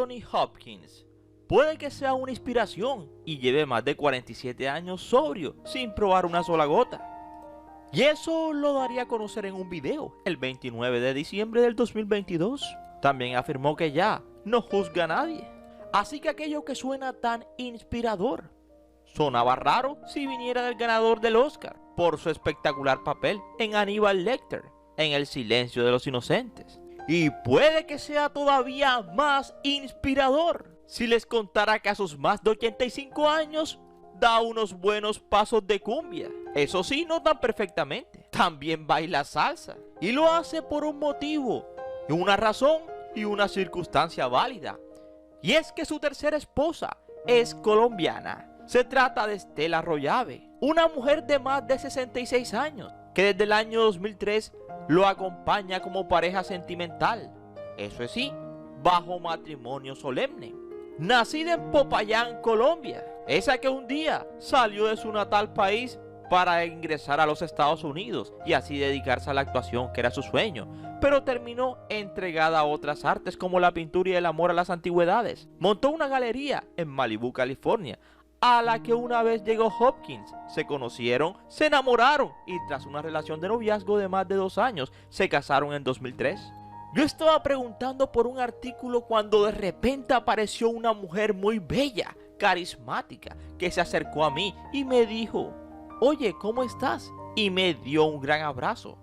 Anthony Hopkins puede que sea una inspiración y lleve más de 47 años sobrio sin probar una sola gota. Y eso lo daría a conocer en un video el 29 de diciembre del 2022. También afirmó que ya no juzga a nadie. Así que aquello que suena tan inspirador sonaba raro si viniera del ganador del Oscar por su espectacular papel en Hannibal Lecter en El silencio de los inocentes. Y puede que sea todavía más inspirador si les contara que a sus más de 85 años da unos buenos pasos de cumbia. Eso sí, no tan perfectamente. También baila salsa. Y lo hace por un motivo, una razón y una circunstancia válida. Y es que su tercera esposa es colombiana. Se trata de Estela Rollave, una mujer de más de 66 años, que desde el año 2003 lo acompaña como pareja sentimental. Eso sí, bajo matrimonio solemne. Nacida en Popayán, Colombia, esa que un día salió de su natal país para ingresar a los Estados Unidos y así dedicarse a la actuación, que era su sueño, pero terminó entregada a otras artes como la pintura y el amor a las antigüedades. Montó una galería en Malibu, California, a la que una vez llegó Hopkins. Se conocieron, se enamoraron y tras una relación de noviazgo de más de 2 años, se casaron en 2003. Yo estaba preguntando por un artículo cuando de repente apareció una mujer muy bella, carismática, que se acercó a mí y me dijo: "Oye, ¿cómo estás?" Y me dio un gran abrazo.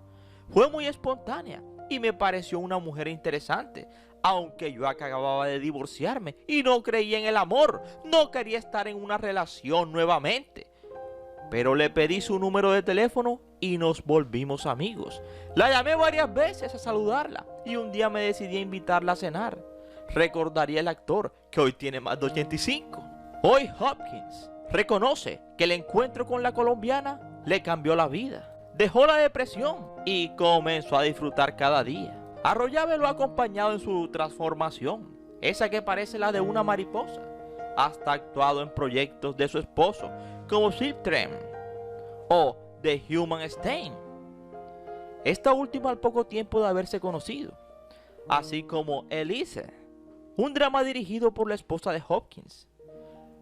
Fue muy espontánea y me pareció una mujer interesante, aunque yo acababa de divorciarme y no creía en el amor, no quería estar en una relación nuevamente. Pero le pedí su número de teléfono y nos volvimos amigos. La llamé varias veces a saludarla y un día me decidí a invitarla a cenar. Recordaría el actor que hoy tiene más de 85. Hoy Hopkins reconoce que el encuentro con la colombiana le cambió la vida. Dejó la depresión y comenzó a disfrutar cada día. A Rollave lo ha acompañado en su transformación, esa que parece la de una mariposa. Hasta ha actuado en proyectos de su esposo como Siltrem o The Human Stain, esta última al poco tiempo de haberse conocido, así como Elise, un drama dirigido por la esposa de Hopkins.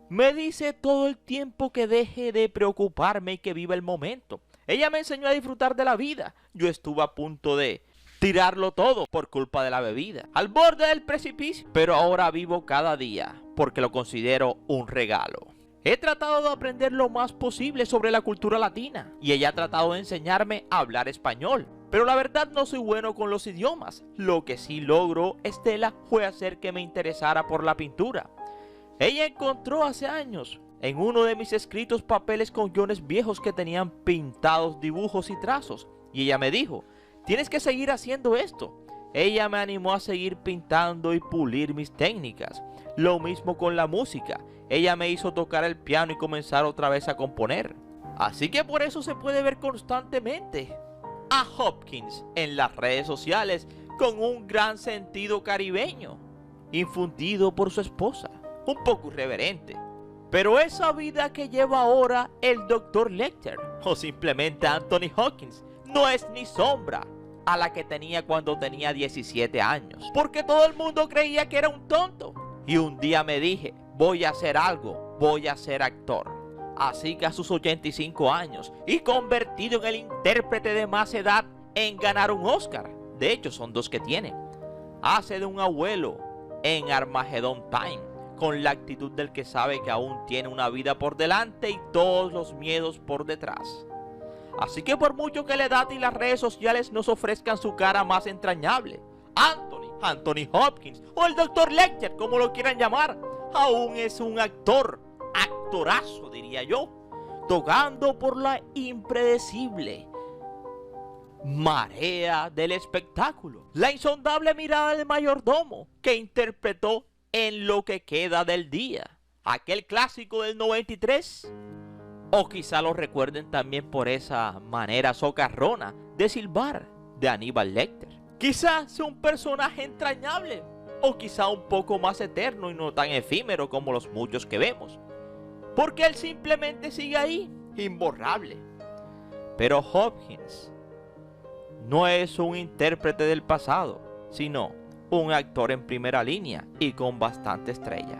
Me dice todo el tiempo que deje de preocuparme y que viva el momento. Ella me enseñó a disfrutar de la vida. Yo estuve a punto de tirarlo todo por culpa de la bebida, al borde del precipicio, pero ahora vivo cada día porque lo considero un regalo. He tratado de aprender lo más posible sobre la cultura latina y ella ha tratado de enseñarme a hablar español, pero la verdad no soy bueno con los idiomas. Lo que sí logró Estela fue hacer que me interesara por la pintura. Ella encontró hace años en uno de mis escritos papeles con guiones viejos que tenían pintados dibujos y trazos, y ella me dijo: "Tienes que seguir haciendo esto". Ella me animó a seguir pintando y pulir mis técnicas. Lo mismo con la música. Ella me hizo tocar el piano y comenzar otra vez a componer. Así que por eso se puede ver constantemente a Hopkins en las redes sociales con un gran sentido caribeño, infundido por su esposa, un poco irreverente. Pero esa vida que lleva ahora el Dr. Lecter o simplemente Anthony Hopkins no es ni sombra a la que tenía cuando tenía 17 años, porque todo el mundo creía que era un tonto. Y un día me dije: voy a hacer algo, voy a ser actor. Así que a sus 85 años y convertido en el intérprete de más edad en ganar un Oscar, de hecho son 2 que tiene, hace de un abuelo en Armageddon Time, con la actitud del que sabe que aún tiene una vida por delante y todos los miedos por detrás. Así que por mucho que la edad y las redes sociales nos ofrezcan su cara más entrañable, Anthony Hopkins o el Dr. Lecter, como lo quieran llamar, aún es un actorazo diría yo, tocando por la impredecible marea del espectáculo. La insondable mirada del mayordomo que interpretó En lo que queda del día, aquel clásico del 93. O quizá lo recuerden también por esa manera socarrona de silbar de Hannibal Lecter. Quizá sea un personaje entrañable, o quizá un poco más eterno y no tan efímero como los muchos que vemos, porque él simplemente sigue ahí, imborrable. Pero Hopkins no es un intérprete del pasado, sino un actor en primera línea y con bastante estrella.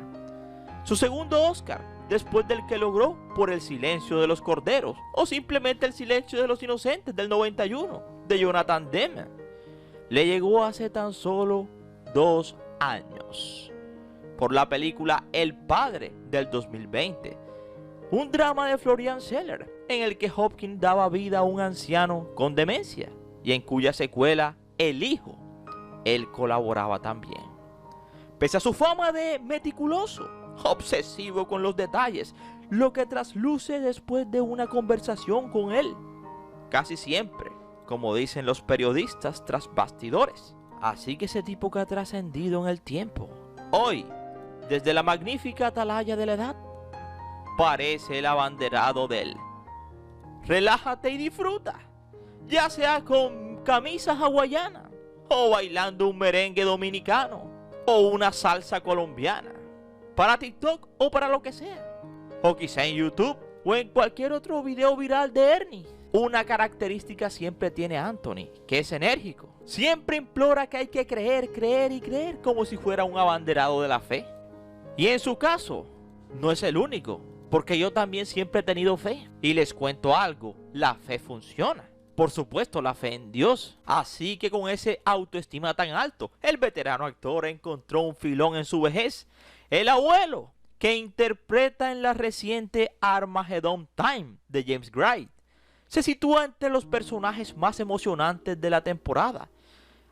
Su segundo Oscar, después del que logró por El silencio de los corderos o simplemente El silencio de los inocentes del 91 de Jonathan Demme, le llegó hace tan solo 2 años por la película El Padre del 2020, un drama de Florian Zeller en el que Hopkins daba vida a un anciano con demencia y en cuya secuela El Hijo, él colaboraba también. Pese a su fama de meticuloso, obsesivo con los detalles, lo que trasluce después de una conversación con él, casi siempre, como dicen los periodistas, tras bastidores. Así que ese tipo que ha trascendido en el tiempo, hoy, desde la magnífica atalaya de la edad, parece el abanderado del relájate y disfruta, ya sea con camisa hawaiana, o bailando un merengue dominicano, o una salsa colombiana, para TikTok o para lo que sea, o quizá en YouTube, o en cualquier otro video viral de Ernie. Una característica siempre tiene Anthony, que es enérgico. Siempre implora que hay que creer, creer y creer, como si fuera un abanderado de la fe. Y en su caso, no es el único, porque yo también siempre he tenido fe. Y les cuento algo, la fe funciona. Por supuesto, la fe en Dios. Así que con ese autoestima tan alto, el veterano actor encontró un filón en su vejez. El abuelo, que interpreta en la reciente Armageddon Time de James Gray, se sitúa entre los personajes más emocionantes de la temporada,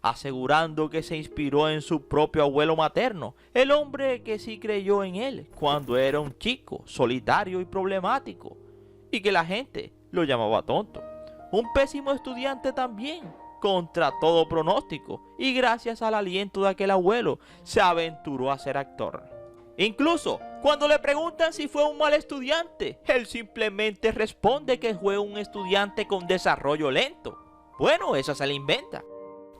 asegurando que se inspiró en su propio abuelo materno, el hombre que sí creyó en él cuando era un chico solitario y problemático, y que la gente lo llamaba tonto. Un pésimo estudiante también, contra todo pronóstico, y gracias al aliento de aquel abuelo, se aventuró a ser actor. Incluso, cuando le preguntan si fue un mal estudiante, él simplemente responde que fue un estudiante con desarrollo lento. Bueno, eso se le inventa.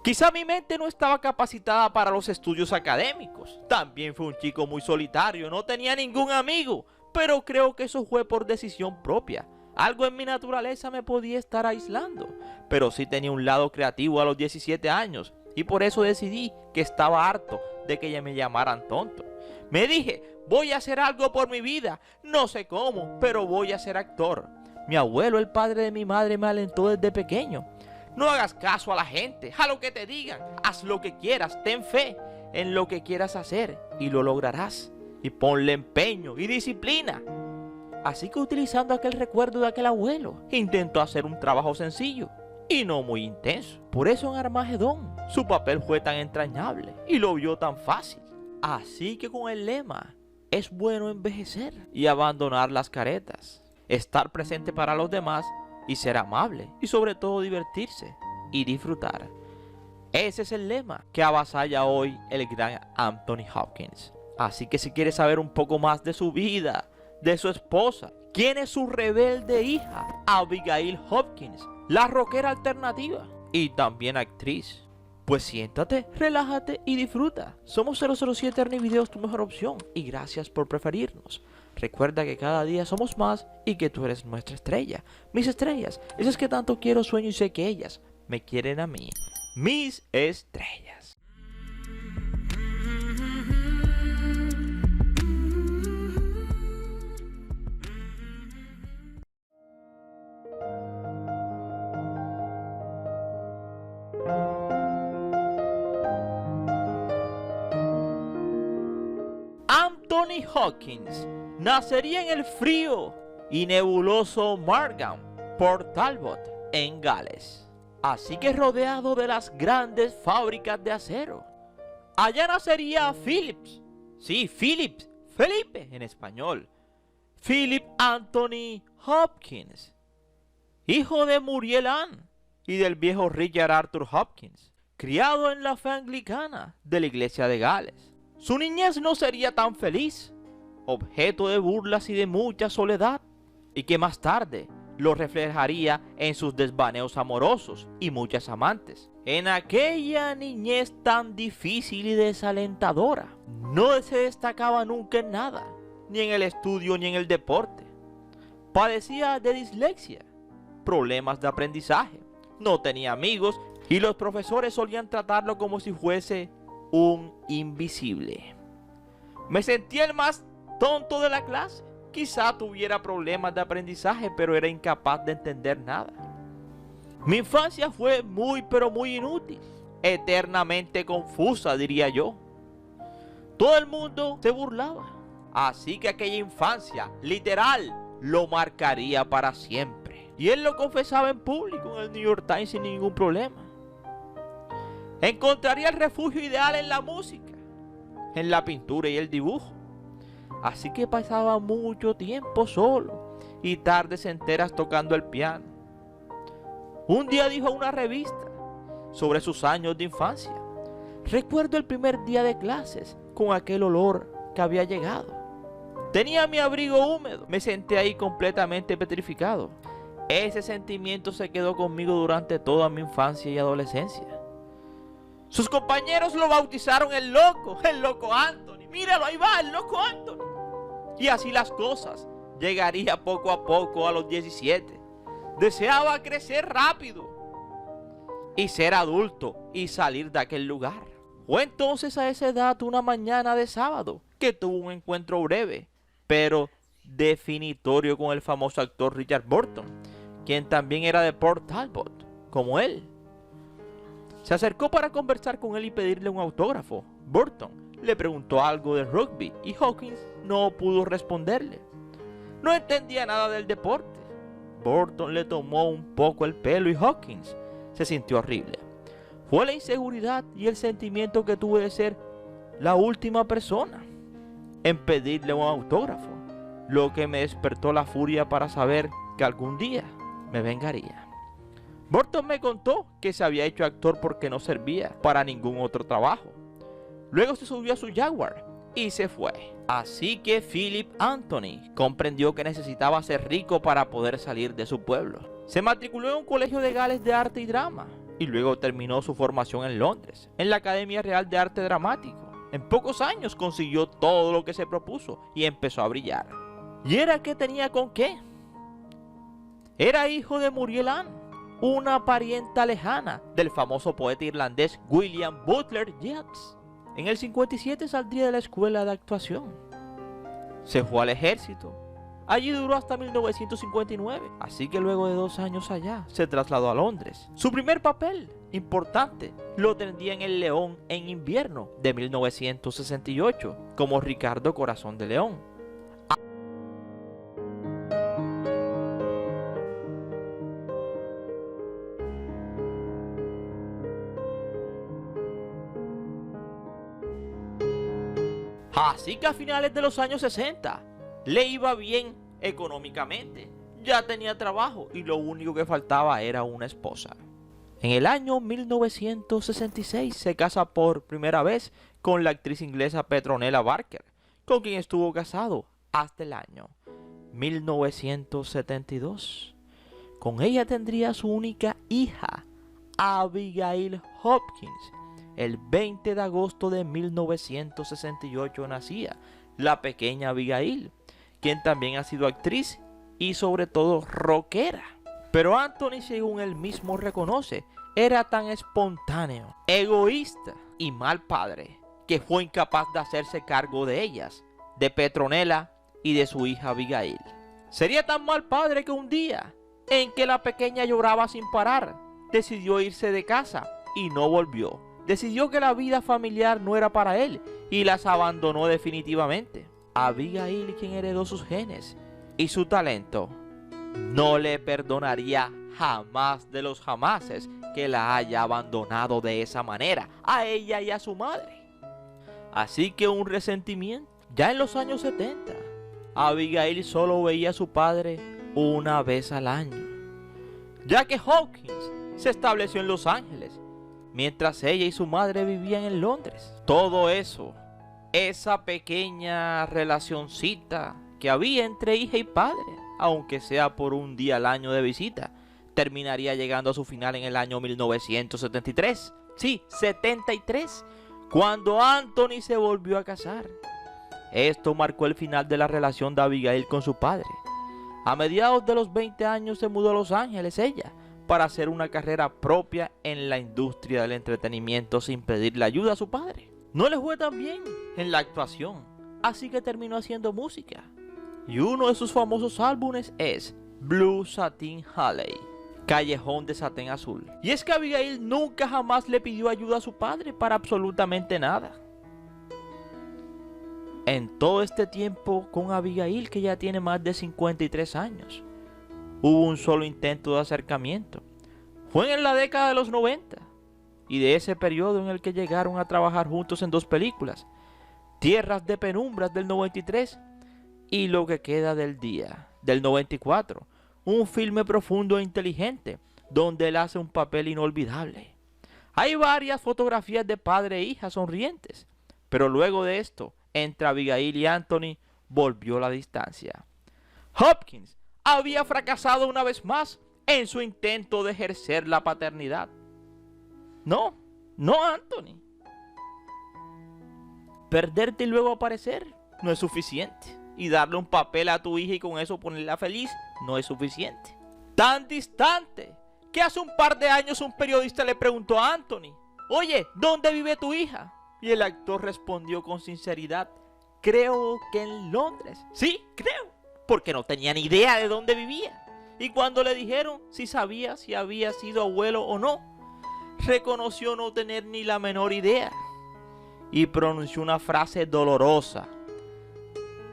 Quizá mi mente no estaba capacitada para los estudios académicos. También fue un chico muy solitario, no tenía ningún amigo, pero creo que eso fue por decisión propia. Algo en mi naturaleza me podía estar aislando, pero sí tenía un lado creativo a los 17 años y por eso decidí que estaba harto de que me llamaran tonto. Me dije, voy a hacer algo por mi vida, no sé cómo, pero voy a ser actor. Mi abuelo, el padre de mi madre, me alentó desde pequeño. No hagas caso a la gente, a lo que te digan, haz lo que quieras, ten fe en lo que quieras hacer y lo lograrás. Y ponle empeño y disciplina. Así que utilizando aquel recuerdo de aquel abuelo, intentó hacer un trabajo sencillo y no muy intenso. Por eso en Armagedón su papel fue tan entrañable y lo vio tan fácil. Así que con el lema, es bueno envejecer y abandonar las caretas, estar presente para los demás y ser amable y sobre todo divertirse y disfrutar. Ese es el lema que avasalla hoy el gran Anthony Hopkins. Así que si quieres saber un poco más de su vida, de su esposa, quién es su rebelde hija, Abigail Hopkins, la rockera alternativa y también actriz, pues siéntate, relájate y disfruta. Somos 007 Ernie Videos, tu mejor opción, y gracias por preferirnos. Recuerda que cada día somos más y que tú eres nuestra estrella. Mis estrellas, esas que tanto quiero, sueño y sé que ellas me quieren a mí. Mis estrellas. Anthony Hopkins nacería en el frío y nebuloso Margam, Port Talbot, en Gales. Así que rodeado de las grandes fábricas de acero. Allá nacería Phillips. Sí, Phillips, Felipe en español. Philip Anthony Hopkins, hijo de Muriel Ann y del viejo Richard Arthur Hopkins, criado en la fe anglicana de la iglesia de Gales. Su niñez no sería tan feliz, objeto de burlas y de mucha soledad, y que más tarde lo reflejaría en sus desvaneos amorosos y muchas amantes. En aquella niñez tan difícil y desalentadora, no se destacaba nunca en nada, ni en el estudio ni en el deporte. Padecía de dislexia, problemas de aprendizaje, no tenía amigos y los profesores solían tratarlo como si fuese un invisible. Me sentía el más tonto de la clase. Quizá tuviera problemas de aprendizaje, pero era incapaz de entender nada. Mi infancia fue muy pero muy inútil, eternamente confusa, diría yo. Todo el mundo se burlaba, así que aquella infancia, literal, lo marcaría para siempre. Y él lo confesaba en público en el New York Times sin ningún problema. Encontraría el refugio ideal en la música, en la pintura y el dibujo. Así que pasaba mucho tiempo solo y tardes enteras tocando el piano. Un día dijo a una revista sobre sus años de infancia: recuerdo el primer día de clases con aquel olor que había llegado. Tenía mi abrigo húmedo, me senté ahí completamente petrificado. Ese sentimiento se quedó conmigo durante toda mi infancia y adolescencia. Sus compañeros lo bautizaron el loco Anthony. Míralo, ahí va, el loco Anthony. Y así las cosas. Llegaría poco a poco a los 17. Deseaba crecer rápido y ser adulto y salir de aquel lugar. Fue entonces a esa edad, una mañana de sábado, que tuvo un encuentro breve, pero definitorio con el famoso actor Richard Burton, quien también era de Port Talbot, como él. Se acercó para conversar con él y pedirle un autógrafo. Burton le preguntó algo de rugby y Hawkins no pudo responderle. No entendía nada del deporte. Burton le tomó un poco el pelo y Hawkins se sintió horrible. Fue la inseguridad y el sentimiento que tuve de ser la última persona en pedirle un autógrafo, lo que me despertó la furia para saber que algún día me vengaría. Burton me contó que se había hecho actor porque no servía para ningún otro trabajo. Luego se subió a su Jaguar y se fue. Así que Philip Anthony comprendió que necesitaba ser rico para poder salir de su pueblo. Se matriculó en un colegio de Gales de arte y drama y luego terminó su formación en Londres, en la Academia Real de Arte Dramático. En pocos años consiguió todo lo que se propuso y empezó a brillar. ¿Y era que tenía con qué? Era hijo de Muriel Ann, una parienta lejana del famoso poeta irlandés William Butler Yeats. En el 57 saldría de la escuela de actuación. Se fue al ejército. Allí duró hasta 1959, así que luego de 2 años allá, se trasladó a Londres. Su primer papel importante lo tendría en El León en invierno de 1968, como Ricardo Corazón de León. Así que a finales de los años 60 le iba bien económicamente, ya tenía trabajo y lo único que faltaba era una esposa. En el año 1966 se casa por primera vez con la actriz inglesa Petronella Barker, con quien estuvo casado hasta el año 1972. Con ella tendría su única hija, Abigail Hopkins. El 20 de agosto de 1968 nacía la pequeña Abigail, quien también ha sido actriz y sobre todo rockera. Pero Anthony, según él mismo reconoce, era tan espontáneo, egoísta y mal padre, que fue incapaz de hacerse cargo de ellas, de Petronella y de su hija Abigail. Sería tan mal padre que un día, en que la pequeña lloraba sin parar, decidió irse de casa y no volvió. Decidió que la vida familiar no era para él y las abandonó definitivamente. Abigail, quien heredó sus genes y su talento, no le perdonaría jamás de los jamases que la haya abandonado de esa manera, a ella y a su madre. Así que un resentimiento. Ya en los años 70, Abigail solo veía a su padre una vez al año, ya que Hawkins se estableció en Los Ángeles, mientras ella y su madre vivían en Londres. Todo eso, esa pequeña relacioncita que había entre hija y padre, aunque sea por un día al año de visita, terminaría llegando a su final en el año 1973. Sí, 73, cuando Anthony se volvió a casar. Esto marcó el final de la relación de Abigail con su padre. A mediados de los 20 años se mudó a Los Ángeles ella, para hacer una carrera propia en la industria del entretenimiento sin pedirle ayuda a su padre. No le fue tan bien en la actuación, así que terminó haciendo música. Y uno de sus famosos álbumes es Blue Satin Alley, Callejón de Satén Azul. Y es que Abigail nunca jamás le pidió ayuda a su padre para absolutamente nada. En todo este tiempo con Abigail, que ya tiene más de 53 años, hubo un solo intento de acercamiento. Fue en la década de los 90 y de ese periodo en el que llegaron a trabajar juntos en dos películas, Tierras de Penumbras del 93 y Lo que queda del día del 94, un filme profundo e inteligente donde él hace un papel inolvidable. Hay varias fotografías de padre e hija sonrientes, pero luego de esto, entre Abigail y Anthony, volvió la distancia. Hopkins había fracasado una vez más en su intento de ejercer la paternidad. No Anthony. Perderte y luego aparecer no es suficiente. Y darle un papel a tu hija y con eso ponerla feliz no es suficiente. Tan distante que hace un par de años un periodista le preguntó a Anthony: oye, ¿dónde vive tu hija? Y el actor respondió con sinceridad: creo que en Londres. Sí, creo, porque no tenía ni idea de dónde vivía. Y cuando le dijeron si sabía si había sido abuelo o no, reconoció no tener ni la menor idea y pronunció una frase dolorosa: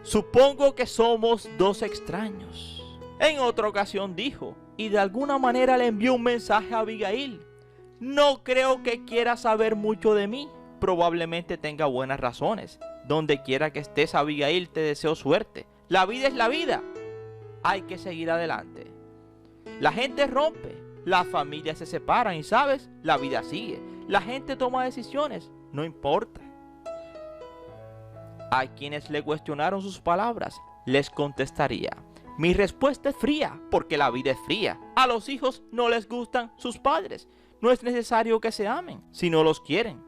supongo que somos dos extraños. En otra ocasión dijo, y de alguna manera le envió un mensaje a Abigail: no creo que quiera saber mucho de mí, probablemente tenga buenas razones. Donde quiera que estés, Abigail, te deseo suerte. La vida es la vida, hay que seguir adelante. La gente rompe, las familias se separan y sabes, la vida sigue. La gente toma decisiones, no importa. A quienes le cuestionaron sus palabras, les contestaría: mi respuesta es fría, porque la vida es fría. A los hijos no les gustan sus padres. No es necesario que se amen, si no los quieren.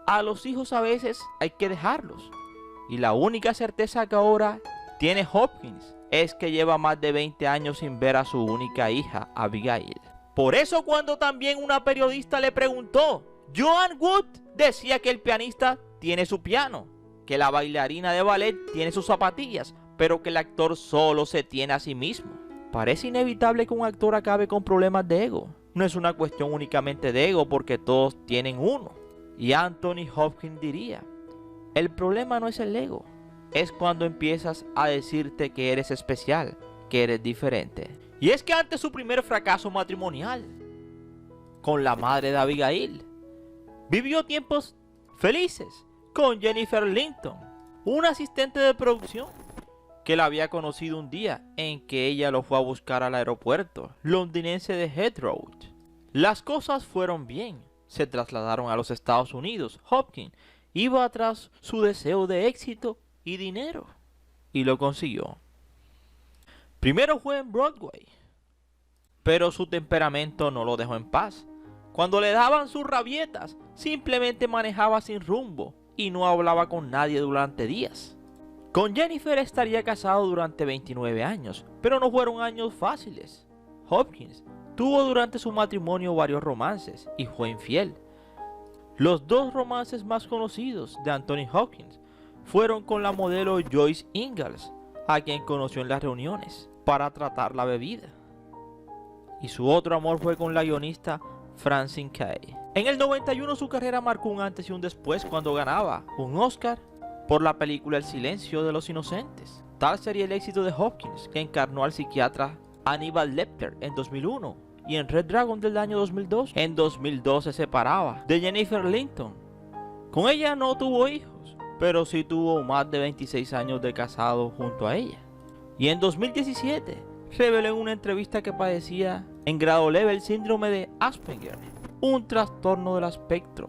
A los hijos a veces hay que dejarlos. Y la única certeza que ahora tiene Hopkins es que lleva más de 20 años sin ver a su única hija, Abigail. Por eso cuando también una periodista le preguntó, Joanne Wood decía que el pianista tiene su piano, que la bailarina de ballet tiene sus zapatillas, pero que el actor solo se tiene a sí mismo. Parece inevitable que un actor acabe con problemas de ego. No es una cuestión únicamente de ego, porque todos tienen uno. Y Anthony Hopkins diría: el problema no es el ego, es cuando empiezas a decirte que eres especial, que eres diferente. Y es que ante su primer fracaso matrimonial con la madre de Abigail, vivió tiempos felices con Jennifer Linton, una asistente de producción que la había conocido un día en que ella lo fue a buscar al aeropuerto londinense de Heathrow. Las cosas fueron bien, se trasladaron a los Estados Unidos. Hopkins iba tras su deseo de éxito y dinero, y lo consiguió. Primero fue en Broadway, pero su temperamento no lo dejó en paz. Cuando le daban sus rabietas, simplemente manejaba sin rumbo y no hablaba con nadie durante días. Con Jennifer estaría casado durante 29 años, pero no fueron años fáciles. Hopkins tuvo durante su matrimonio varios romances y fue infiel. Los dos romances más conocidos de Anthony Hopkins fueron con la modelo Joyce Ingalls, a quien conoció en las reuniones para tratar la bebida. Y su otro amor fue con la guionista Francine Kay. En el 91 su carrera marcó un antes y un después cuando ganaba un Oscar por la película El silencio de los inocentes. Tal sería el éxito de Hopkins, que encarnó al psiquiatra Hannibal Lecter en 2001 y en Red Dragon del año 2002. En 2002 se separaba de Jennifer Linton. Con ella no tuvo hijos, pero sí tuvo más de 26 años de casado junto a ella. Y en 2017 reveló en una entrevista que padecía en grado leve el síndrome de Asperger, un trastorno del espectro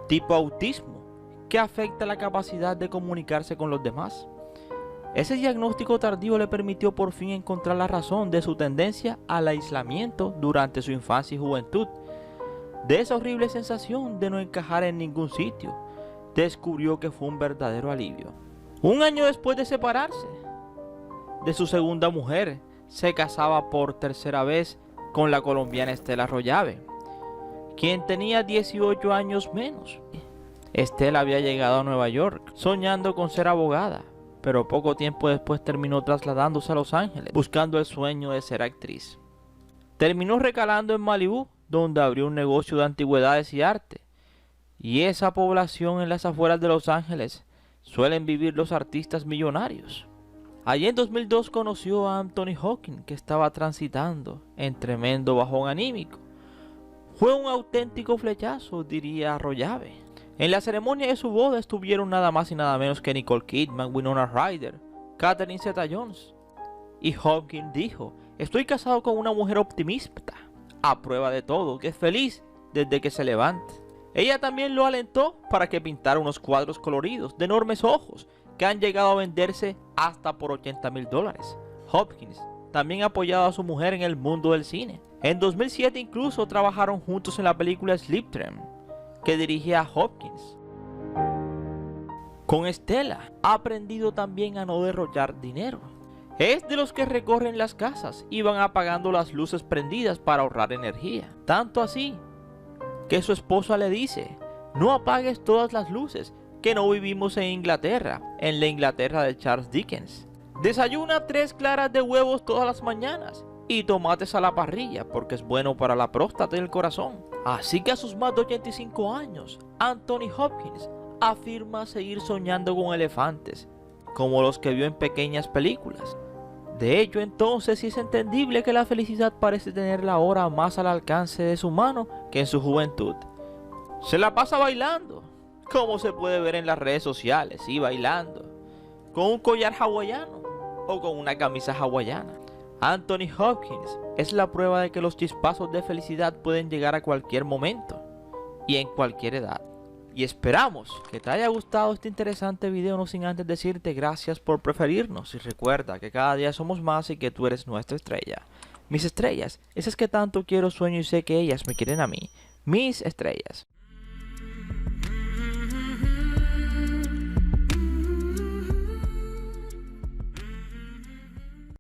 tipo autismo que afecta la capacidad de comunicarse con los demás. Ese diagnóstico tardío le permitió por fin encontrar la razón de su tendencia al aislamiento durante su infancia y juventud. De esa horrible sensación de no encajar en ningún sitio, descubrió que fue un verdadero alivio. Un año después de separarse de su segunda mujer, se casaba por tercera vez con la colombiana Estela Rollave, quien tenía 18 años menos. Estela había llegado a Nueva York soñando con ser abogada, pero poco tiempo después terminó trasladándose a Los Ángeles buscando el sueño de ser actriz. Terminó recalando en Malibú, donde abrió un negocio de antigüedades y arte. Y esa población en las afueras de Los Ángeles suelen vivir los artistas millonarios. Allí en 2002 conoció a Anthony Hopkins, que estaba transitando en tremendo bajón anímico. Fue un auténtico flechazo, diría Arroyave. En la ceremonia de su boda estuvieron nada más y nada menos que Nicole Kidman, Winona Ryder, Catherine Zeta-Jones. Y Hopkins dijo: estoy casado con una mujer optimista, a prueba de todo, que es feliz desde que se levante. Ella también lo alentó para que pintara unos cuadros coloridos de enormes ojos que han llegado a venderse hasta por $80,000. Hopkins también ha apoyado a su mujer en el mundo del cine. En 2007 incluso trabajaron juntos en la película Sleep Train, que dirigía Hopkins. Con Estela ha aprendido también a no derrochar dinero. Es de los que recorren las casas y van apagando las luces prendidas para ahorrar energía. Tanto así que su esposa le dice: no apagues todas las luces, que no vivimos en Inglaterra, en la Inglaterra de Charles Dickens. Desayuna 3 claras de huevos todas las mañanas y tomates a la parrilla, porque es bueno para la próstata y el corazón. Así que a sus más de 85 años, Anthony Hopkins afirma seguir soñando con elefantes, como los que vio en pequeñas películas. De hecho, entonces sí es entendible que la felicidad parece tenerla ahora más al alcance de su mano que en su juventud. Se la pasa bailando, como se puede ver en las redes sociales, y bailando, con un collar hawaiano o con una camisa hawaiana. Anthony Hopkins es la prueba de que los chispazos de felicidad pueden llegar a cualquier momento y en cualquier edad. Y esperamos que te haya gustado este interesante video, no sin antes decirte gracias por preferirnos, y recuerda que cada día somos más y que tú eres nuestra estrella. Mis estrellas, esas que tanto quiero, sueño y sé que ellas me quieren a mí. Mis estrellas.